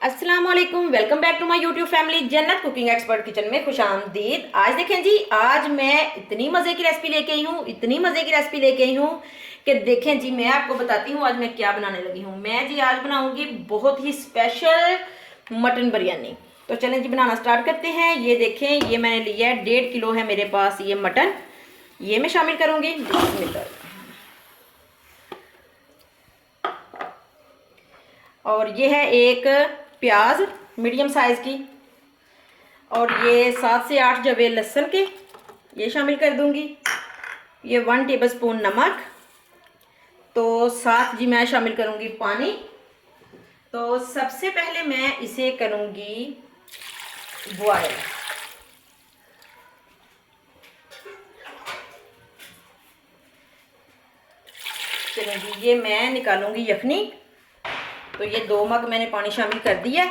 अस्सलाम वालेकुम, welcome back to my YouTube family Jannat cooking expert kitchen में खुशामदीद। आज देखें जी, आज मैं इतनी मज़े की रेसिपी लेके आई हूँ, इतनी मज़े की रेसिपी लेके आई हूँ कि देखें जी, मैं आपको बताती हूँ आज मैं क्या बनाने लगी हूँ। मैं जी आज बनाऊँगी बहुत ही स्पेशल मटन बिरयानी। तो चलें जी बनाना स्टार्ट करते हैं। ये देखें, ये मैंने लिया है 1.5 किलो है मेरे पास ये मटन, ये मैं शामिल करूँगी। बिस्मिल्लाह। और ये है एक प्याज मीडियम साइज़ की, और ये 7 से 8 जवे लहसुन के, ये शामिल कर दूंगी। ये 1 टेबलस्पून नमक, तो साथ जी मैं शामिल करूंगी पानी। तो सबसे पहले मैं इसे करूंगी बॉयल। चलिए जी, ये मैं निकालूंगी यखनी। तो ये 2 मग मैंने पानी शामिल कर दिया।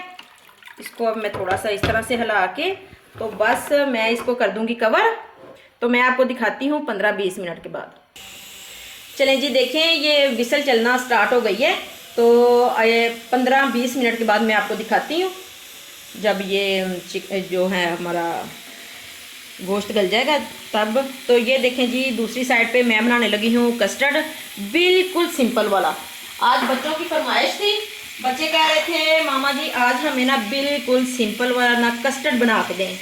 इसको अब मैं थोड़ा सा इस तरह से हिला के, तो बस मैं इसको कर दूंगी कवर। तो मैं आपको दिखाती हूँ 15-20 मिनट के बाद। चलें जी, देखें ये विसल चलना स्टार्ट हो गई है। तो 15-20 मिनट के बाद मैं आपको दिखाती हूँ, जब ये जो है हमारा गोश्त गल जाएगा तब। तो ये देखें जी, दूसरी साइड पे मैं बनाने लगी हूँ कस्टर्ड, बिल्कुल सिंपल वाला। आज बच्चों की फरमाइश थी, बच्चे कह रहे थे मामा जी आज हमें ना बिल्कुल सिंपल वाला ना कस्टर्ड बना के दें।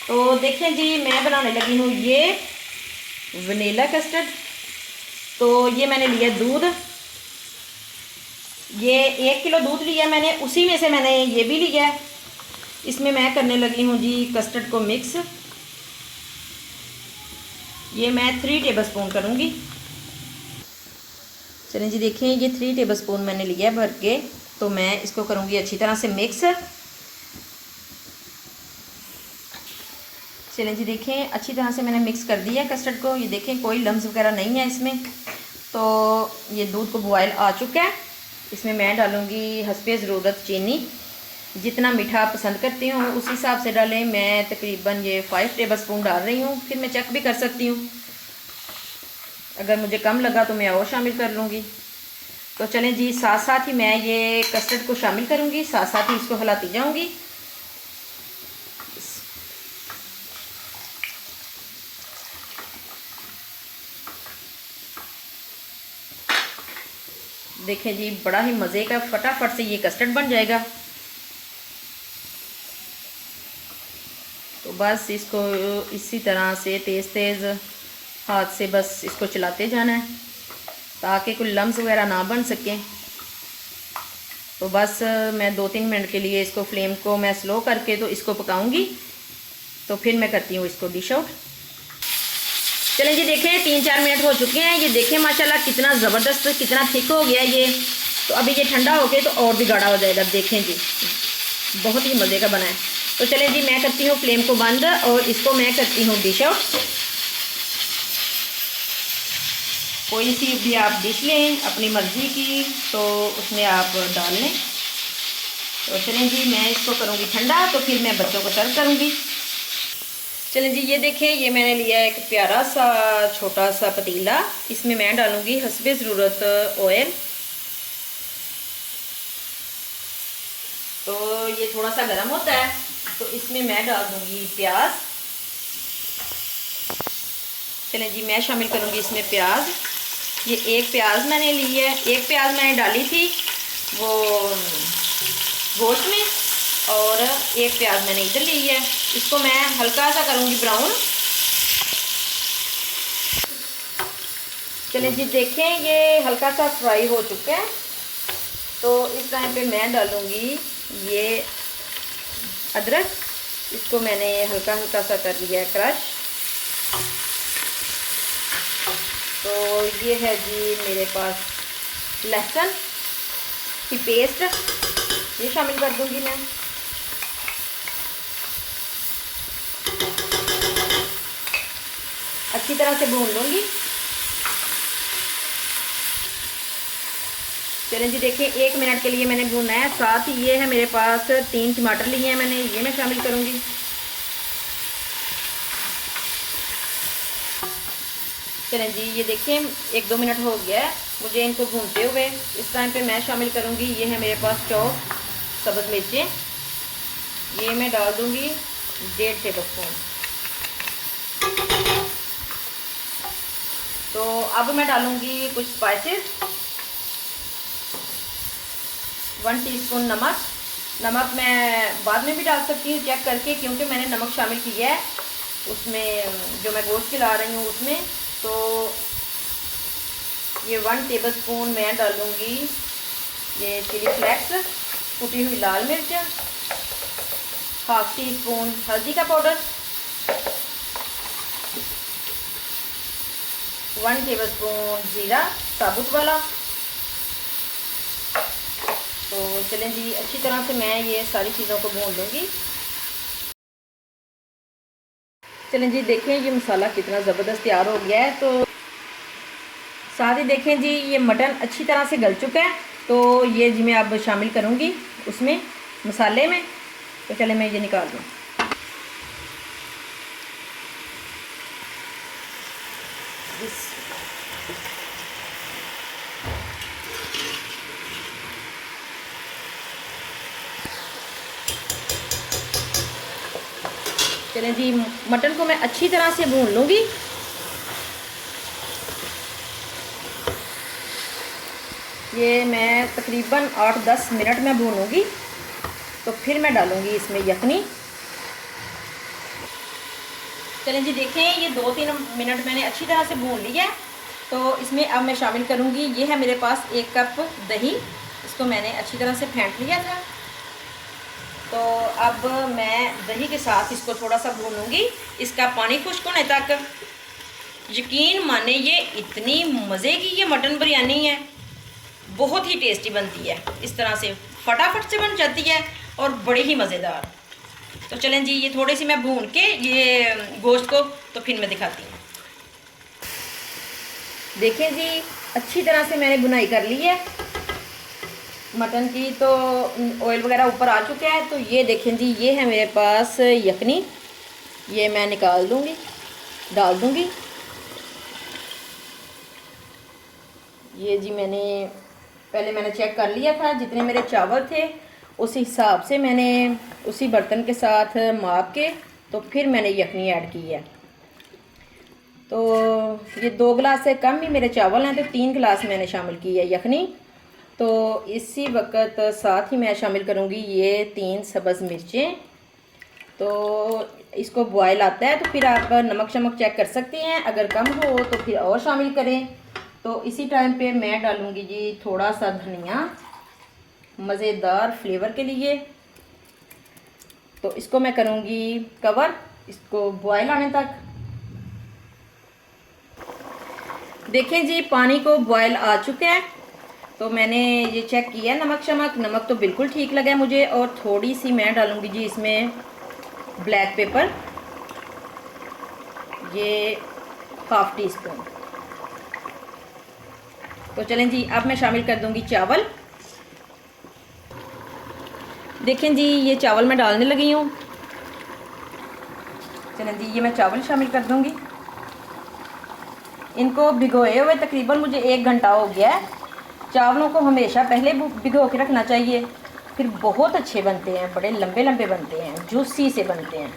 तो देखें जी, मैं बनाने लगी हूँ ये वनीला कस्टर्ड। तो ये मैंने लिया दूध, ये 1 किलो दूध लिया मैंने, उसी में से मैंने ये भी लिया है। इसमें मैं करने लगी हूँ जी कस्टर्ड को मिक्स। ये मैं 3 टेबलस्पून करूँगी। चलें जी, देखें ये 3 टेबलस्पून मैंने लिया है भर के। तो मैं इसको करूँगी अच्छी तरह से मिक्स। चलें जी, देखें अच्छी तरह से मैंने मिक्स कर दिया कस्टर्ड को। ये देखें कोई लम्स वगैरह नहीं है इसमें। तो ये दूध को बॉयल आ चुका है। इसमें मैं डालूँगी हस्बे ज़रूरत चीनी, जितना मीठा आप पसंद करती हूँ उस हिसाब से डालें। मैं तकरीबन ये 5 टेबलस्पून डाल रही हूँ, फिर मैं चेक भी कर सकती हूँ, अगर मुझे कम लगा तो मैं और शामिल कर लूँगी। तो चलें जी, साथ साथ ही मैं ये कस्टर्ड को शामिल करूँगी, साथ साथ ही इसको हिलाती जाऊँगी। देखें जी, बड़ा ही मज़े का फटाफट से ये कस्टर्ड बन जाएगा। तो बस इसको इसी तरह से तेज़ तेज़ हाथ से बस इसको चलाते जाना है, ताकि कोई लम्स वगैरह ना बन सके। तो बस मैं 2-3 मिनट के लिए इसको फ्लेम को मैं स्लो करके तो इसको पकाऊंगी। तो फिर मैं करती हूँ इसको डिश आउट। चलें जी, देखें 3-4 मिनट हो चुके हैं। ये देखें माशाल्लाह कितना ज़बरदस्त, कितना थिक हो गया ये। तो अभी ये ठंडा हो गया तो और भी गाढ़ा हो जाएगा। देखें जी, बहुत ही मज़े का बना है। तो चलें जी, मैं करती हूँ फ्लेम को बंद और इसको मैं करती हूँ डिश आउट। कोई सी भी आप डिश लें अपनी मर्ज़ी की, तो उसमें आप डाल लें। तो चलें जी, मैं इसको करूँगी ठंडा, तो फिर मैं बच्चों को सर्व करूँगी। चलें जी, ये देखें ये मैंने लिया एक प्यारा सा छोटा सा पतीला। इसमें मैं डालूँगी हस्बे ज़रूरत ऑयल। तो ये थोड़ा सा गर्म होता है, तो इसमें मैं डाल दूँगी प्याज। चलें जी, मैं शामिल करूँगी इसमें प्याज। ये एक प्याज मैंने ली है, एक प्याज मैंने डाली थी वो गोश्त में, और एक प्याज मैंने इधर ली है। इसको मैं हल्का सा करूँगी ब्राउन। चलिए जी, देखें ये हल्का सा फ्राई हो चुका है। तो इस टाइम पे मैं डालूँगी ये अदरक। इसको मैंने हल्का हल्का सा कर लिया है क्रश। तो ये है जी मेरे पास लहसुन की पेस्ट, ये शामिल कर दूंगी मैं। अच्छी तरह से भून लूँगी। चलें जी, देखिए 1 मिनट के लिए मैंने भूना है। साथ ही ये है मेरे पास 3 टमाटर लिए हैं मैंने, ये मैं शामिल करूँगी। चलें जी, ये देखिए 1-2 मिनट हो गया है मुझे इनको भूनते हुए। इस टाइम पे मैं शामिल करूँगी, ये है मेरे पास चौक, सब्ज़ मिर्चें, ये मैं डाल दूँगी 1.5 टेबल स्पून। तो अब मैं डालूँगी कुछ स्पाइसेस, 1 टीस्पून नमक। नमक मैं बाद में भी डाल सकती हूँ चेक करके, क्योंकि मैंने नमक शामिल किया है उसमें जो मैं गोश्त खिला रही हूँ उसमें। तो ये 1 टेबल स्पून मैं डालूँगी ये चिली फ्लेक्स, कुटी हुई लाल मिर्च, 1/2 टीस्पून हल्दी का पाउडर, 1 टेबल स्पून जीरा साबुत वाला। तो चलें जी, अच्छी तरह से मैं ये सारी चीज़ों को भून लूँगी। चलें जी, देखें ये मसाला कितना ज़बरदस्त तैयार हो गया है। तो साथ ही देखें जी ये मटन अच्छी तरह से गल चुका है। तो ये जी मैं अब शामिल करूँगी उसमें मसाले में। तो चलें मैं ये निकाल दूँ। चलें जी, मटन को मैं अच्छी तरह से भून लूँगी। ये मैं तकरीबन 8-10 मिनट में भूनूँगी। तो फिर मैं डालूँगी इसमें यखनी। चलें जी, देखें ये 2-3 मिनट मैंने अच्छी तरह से भून लिया है। तो इसमें अब मैं शामिल करूँगी, ये है मेरे पास 1 कप दही, इसको मैंने अच्छी तरह से फेंट लिया था। तो अब मैं दही के साथ इसको थोड़ा सा भूनूँगी, इसका पानी खुश्क होने तक। यकीन माने ये इतनी मज़े की ये मटन बिरयानी है, बहुत ही टेस्टी बनती है। इस तरह से फटाफट से बन जाती है और बड़ी ही मज़ेदार। तो चलें जी, ये थोड़ी सी मैं भून के ये गोश्त को तो फिर मैं दिखाती हूँ। देखें जी, अच्छी तरह से मैंने बुनाई कर ली है मटन की। तो ऑयल वगैरह ऊपर आ चुका है। तो ये देखें जी, ये है मेरे पास यखनी, ये मैं निकाल दूँगी, डाल दूँगी। ये जी मैंने चेक कर लिया था जितने मेरे चावल थे, उस हिसाब से मैंने उसी बर्तन के साथ माप के तो फिर मैंने यखनी ऐड की है। तो ये 2 गिलास से कम ही मेरे चावल हैं, तो 3 गिलास मैंने शामिल की है यखनी। तो इसी वक्त साथ ही मैं शामिल करूँगी ये 3 सब्ज़ मिर्चें। तो इसको बॉयल आता है तो फिर आप नमक शमक चेक कर सकते हैं, अगर कम हो तो फिर और शामिल करें। तो इसी टाइम पे मैं डालूँगी जी थोड़ा सा धनिया, मज़ेदार फ्लेवर के लिए। तो इसको मैं करूँगी कवर, इसको बॉयल आने तक। देखें जी, पानी को बॉयल आ चुके हैं। तो मैंने ये चेक किया नमक तो बिल्कुल ठीक लगा है मुझे। और थोड़ी सी मैं डालूँगी जी इसमें ब्लैक पेपर, ये 1/2 टीस्पून। तो चलें जी, अब मैं शामिल कर दूँगी चावल। देखें जी, ये चावल मैं डालने लगी हूँ। चलें जी, ये मैं चावल शामिल कर दूँगी। इनको भिगोए हुए तकरीबन मुझे 1 घंटा हो गया है। चावलों को हमेशा पहले भिगो के रखना चाहिए, फिर बहुत अच्छे बनते हैं, बड़े लंबे लंबे बनते हैं, जूसी से बनते हैं।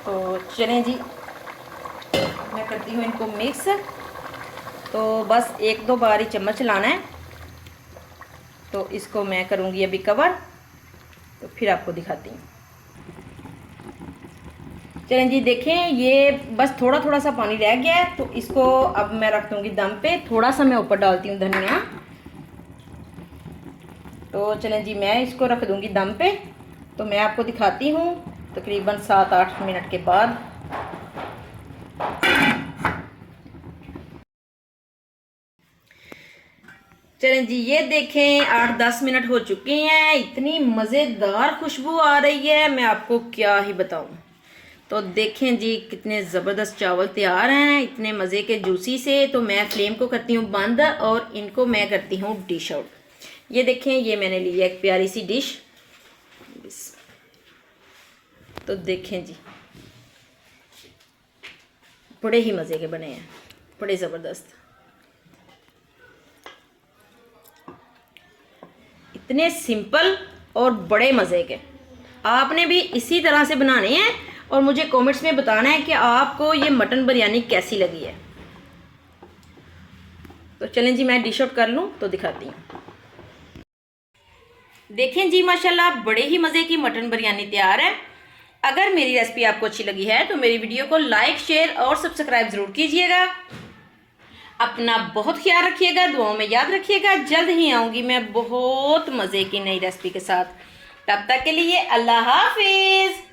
तो चलें जी, मैं करती हूँ इनको मिक्स। तो बस 1-2 बार ही चम्मच लाना है। तो इसको मैं करूँगी अभी कवर, तो फिर आपको दिखाती हूँ। चलें जी, देखें ये बस थोड़ा थोड़ा सा पानी रह गया है। तो इसको अब मैं रख दूँगी दम पे। थोड़ा सा मैं ऊपर डालती हूँ धनिया। तो चलें जी, मैं इसको रख दूँगी दम पे। तो मैं आपको दिखाती हूँ तकरीबन 7-8 मिनट के बाद। चलें जी, ये देखें 8-10 मिनट हो चुके हैं। इतनी मज़ेदार खुशबू आ रही है, मैं आपको क्या ही बताऊँ। तो देखें जी, कितने ज़बरदस्त चावल तैयार हैं, इतने मज़े के जूसी से। तो मैं फ्लेम को करती हूँ बंद और इनको मैं करती हूँ डिश आउट। ये देखें, ये मैंने ली है एक प्यारी सी डिश। तो देखें जी, बड़े ही मज़े के बने हैं, बड़े ज़बरदस्त। इतने सिंपल और बड़े मज़े के। आपने भी इसी तरह से बनाने हैं और मुझे कमेंट्स में बताना है कि आपको ये मटन बिरयानी कैसी लगी है। तो चलें जी, मैं डिश आउट कर लूँ तो दिखाती हूँ। देखें जी, माशाल्लाह बड़े ही मज़े की मटन बिरयानी तैयार है। अगर मेरी रेसिपी आपको अच्छी लगी है तो मेरी वीडियो को लाइक, शेयर और सब्सक्राइब ज़रूर कीजिएगा। अपना बहुत ख्याल रखिएगा, दुआओं में याद रखिएगा। जल्द ही आऊँगी मैं बहुत मज़े की नई रेसिपी के साथ। तब तक के लिए अल्लाह हाफिज़।